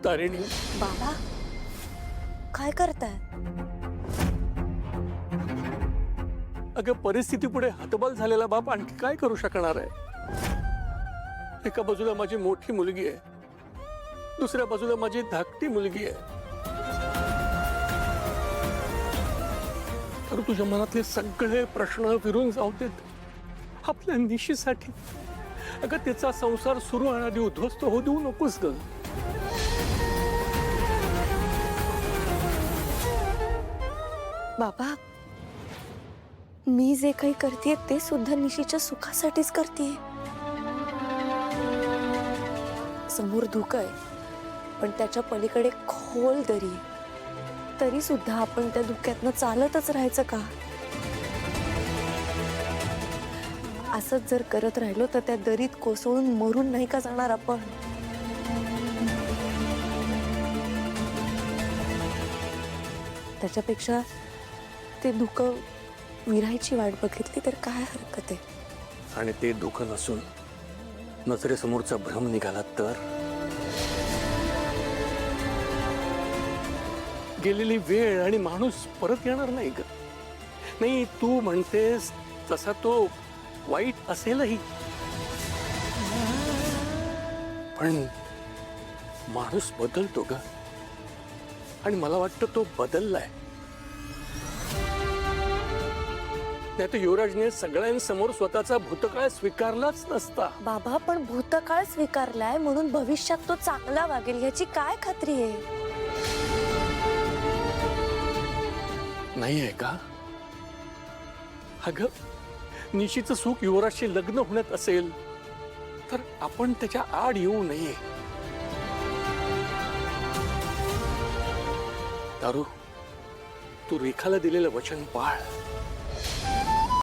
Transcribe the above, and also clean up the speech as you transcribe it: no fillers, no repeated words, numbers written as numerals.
तारिणी, बाबा काय करताय? अगं परिस्थिती पुढे हतबल झालेला बाप आणखी काय करू शकणार आहे? एका बाजूला माझी मोठी मुलगी आहे, दुसऱ्या बाजूला माझी धाकटी मुलगी आहे. तर तुझ्या मनातले सगळे प्रश्न विरून जाऊ देत आपल्या निशीसाठी. अगं तिचा संसार सुरू आणि उद्ध्वस्त होऊ देऊ नकोस ग. बाबा मी जे काही करते ते सुद्धा निशीच्या सुखासाठीच करते. समोर धुकं आहे पण त्याच्या पलीकडे खोल दरी आहे. तरी सुद्धा आपण त्या धुक्यातनं चालतच राहायचं का? असंच जर करत राहिलो तर त्या दरीत कोसळून मरून नाही का जाणार आपण? त्याच्यापेक्षा ते धुकं विरायची वाट बघितली तर काय हरकत आहे? आणि ते धुकं नसून नजरेसमोरचा भ्रम निघाला तर? गेलेली वेळ आणि माणूस परत येणार नाही ग. नाही, तू म्हणतेस तसा तो वाईट असेलही, पण माणूस बदलतो ग. आणि मला वाटतं तो बदललाय. नाही तर युवराजने सगळ्यांसमोर स्वतःचा भूतकाळ स्वीकारलाच नसता. बाबा पण भूतकाळ स्वीकारलाय म्हणून भविष्यात तो चांगला वागेल याची काय खात्री आहे? नाही आहे का? अगं निशीचं सुख युवराजशी लग्न होण्यात असेल तर आपण त्याच्या आड येऊ नये. दारू, तू रेखाला दिलेलं वचन पाळ.